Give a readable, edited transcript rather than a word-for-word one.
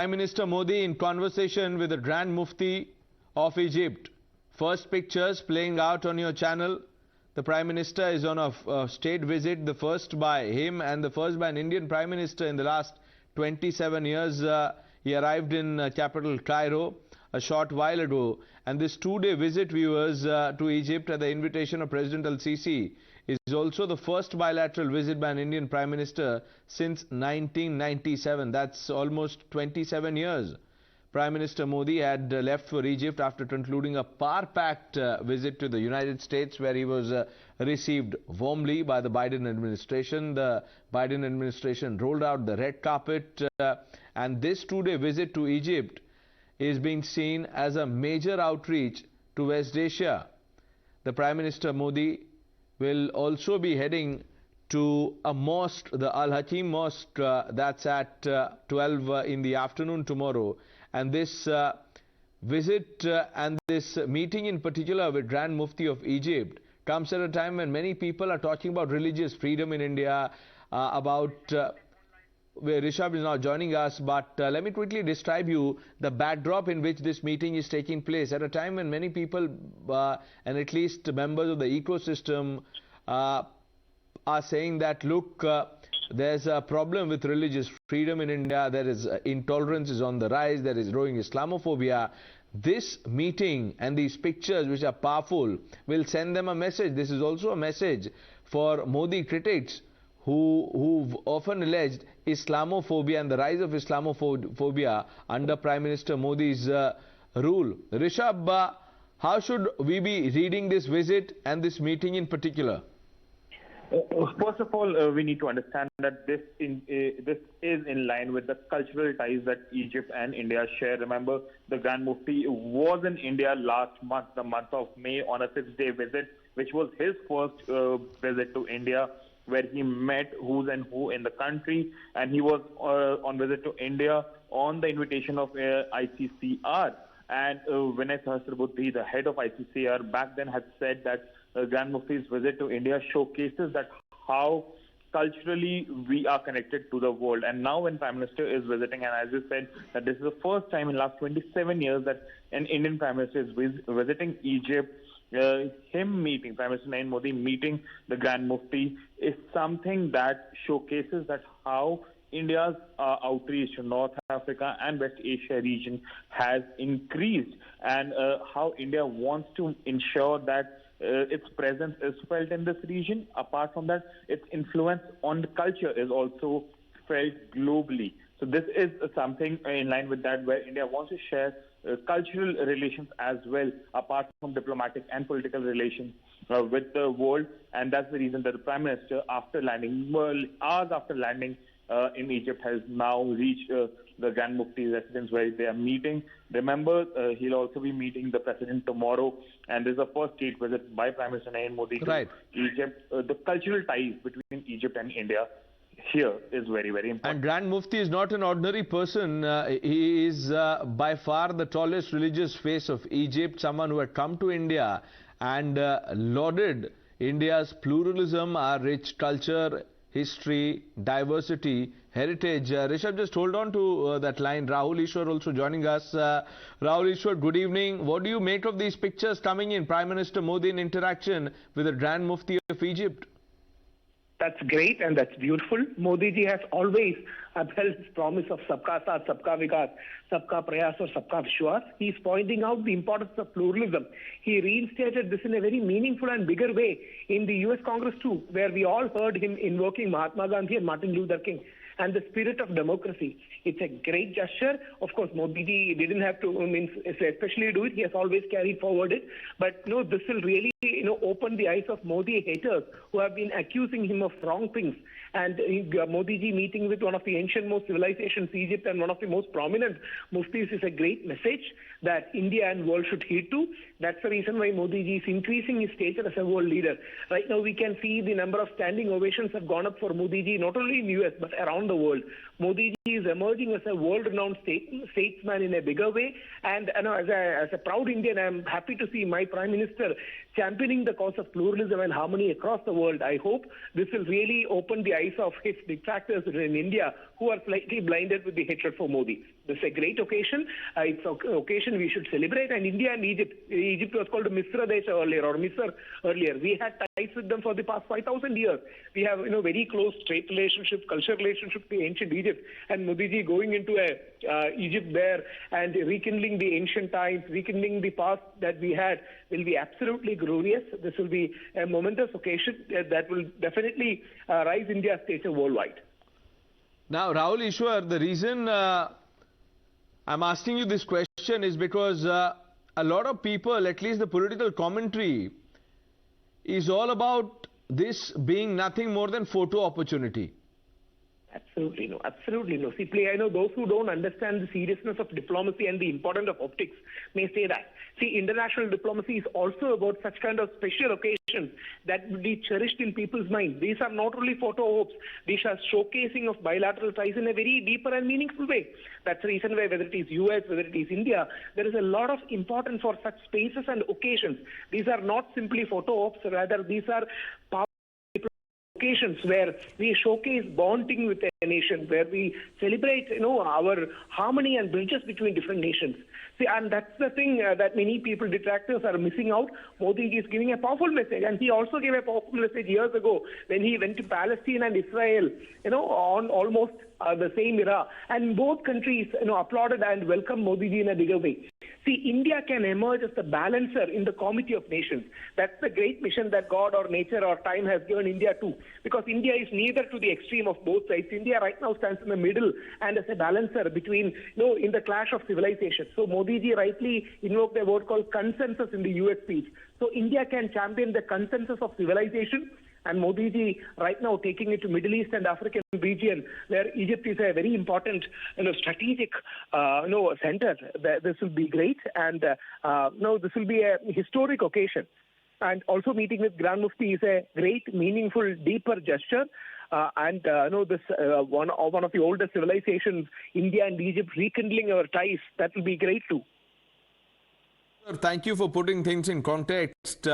Prime Minister Modi in conversation with the Grand Mufti of Egypt. First pictures playing out on your channel. The Prime Minister is on a state visit, the first by him and the first by an Indian Prime Minister in the last 27 years. He arrived in capital Cairo a short while ago, and this two-day visit, viewers, to Egypt at the invitation of President Al-Sisi is also the first bilateral visit by an Indian Prime Minister since 1997. That's almost 27 years. Prime Minister Modi had left for Egypt after concluding a power-packed visit to the United States, where he was received warmly by the Biden administration. The Biden administration rolled out the red carpet, and this two-day visit to Egypt is being seen as a major outreach to West Asia. The Prime Minister Modi will also be heading to a mosque, the Al-Hakim Mosque, that's at 12 in the afternoon tomorrow. And this visit and this meeting in particular with Grand Mufti of Egypt comes at a time when many people are talking about religious freedom in India, where Rishabh is now joining us, but let me quickly describe you the backdrop in which this meeting is taking place at a time when many people and at least members of the ecosystem are saying that, look, there's a problem with religious freedom in India, there is intolerance is on the rise, there is growing Islamophobia. This meeting and these pictures, which are powerful, will send them a message. This is also a message for Modi critics who've often alleged Islamophobia and the rise of Islamophobia under Prime Minister Modi's rule. Rishabh, how should we be reading this visit and this meeting in particular? First of all, we need to understand that this is in line with the cultural ties that Egypt and India share. Remember, the Grand Mufti was in India last month, the month of May, on a 6-day visit, which was his first visit to India, where he met who's and who in the country, and he was on visit to India on the invitation of ICCR. And Vinay Sahasrabudhe, the head of ICCR, back then had said that Grand Mufti's visit to India showcases that how culturally we are connected to the world. And now when Prime Minister is visiting, and as you said, that this is the first time in the last 27 years that an Indian Prime Minister is visiting Egypt, him meeting, Prime Minister Narendra Modi meeting the Grand Mufti is something that showcases that how India's outreach to North Africa and West Asia region has increased, and how India wants to ensure that its presence is felt in this region. Apart from that, its influence on the culture is also felt globally. So this is something in line with that, where India wants to share cultural relations as well, apart from diplomatic and political relations with the world. And that's the reason that the Prime Minister, after landing, hours after landing in Egypt, has now reached the Grand Mufti's residence, where they are meeting. Remember, he'll also be meeting the President tomorrow, and this is the first state visit by Prime Minister Narendra Modi to Egypt. The cultural ties between Egypt and India here is very, very important. And Grand Mufti is not an ordinary person. He is by far the tallest religious face of Egypt, someone who had come to India and lauded India's pluralism, our rich culture, history, diversity, heritage. Rishabh, just hold on to that line. Rahul Ishwar also joining us. Rahul Ishwar, good evening. What do you make of these pictures coming in? Prime Minister Modi in interaction with the Grand Mufti of Egypt. That's great and that's beautiful. Modi ji has always upheld his promise of Sabka Saath, Sabka Vikas, Sabka Prayas or Sabka Vishwas. He's pointing out the importance of pluralism. He reinstated this in a very meaningful and bigger way in the US Congress too, where we all heard him invoking Mahatma Gandhi and Martin Luther King and the spirit of democracy. It's a great gesture. Of course, Modi ji didn't have to especially do it. He has always carried forward it. But no, this will really open the eyes of Modi haters who have been accusing him of wrong things. And Modi ji meeting with one of the ancient most civilizations, Egypt, and one of the most prominent muftis is a great message that India and world should heed to. That's the reason why Modi ji is increasing his stature as a world leader. Right now we can see the number of standing ovations have gone up for Modi ji, not only in the US but around the world. Modi ji is emerging as a world-renowned statesman in a bigger way. And as a proud Indian, I'm happy to see my Prime Minister championing the cause of pluralism and harmony across the world. I hope this will really open the eyes of his detractors in India who are slightly blinded with the hatred for Modi. This is a great occasion. It's an occasion we should celebrate. And India and Egypt, Egypt was called Misra Desha earlier, or Misr earlier. We had ties with them for the past 5,000 years. We have, very close trade relationship, cultural relationship with ancient Egypt. And Modi ji going into Egypt there and rekindling the ancient times, rekindling the past that we had will be absolutely glorious. This will be a momentous occasion that will definitely rise India's stature worldwide. Now, Rahul Ishwar, the reason I'm asking you this question is because a lot of people, at least the political commentary, is all about this being nothing more than photo opportunity. Absolutely no. Absolutely no. See, I know those who don't understand the seriousness of diplomacy and the importance of optics may say that. See, international diplomacy is also about such kind of special occasions that would be cherished in people's minds. These are not only photo ops, these are showcasing of bilateral ties in a very deeper and meaningful way. That's the reason why, whether it is US, whether it is India, there is a lot of importance for such spaces and occasions. These are not simply photo ops, rather these are occasions where we showcase bonding with a nation, where we celebrate, our harmony and bridges between different nations. See, and that's the thing that many people, detractors, are missing out. Modi is giving a powerful message, and he also gave a powerful message years ago when he went to Palestine and Israel, on almost the same era. And both countries, applauded and welcomed Modi ji in a bigger way. See, India can emerge as the balancer in the comity of nations. That's the great mission that God or nature or time has given India to. Because India is neither to the extreme of both sides. India right now stands in the middle and as a balancer between, in the clash of civilization. So Modi ji rightly invoked a word called consensus in the US speech. So India can champion the consensus of civilization. And Modi ji right now taking it to Middle East and African region, where Egypt is a very important, strategic, center. This will be great, and this will be a historic occasion. And also meeting with Grand Mufti is a great, meaningful, deeper gesture. This one of the oldest civilizations, India and Egypt, rekindling our ties. That will be great too. Thank you for putting things in context.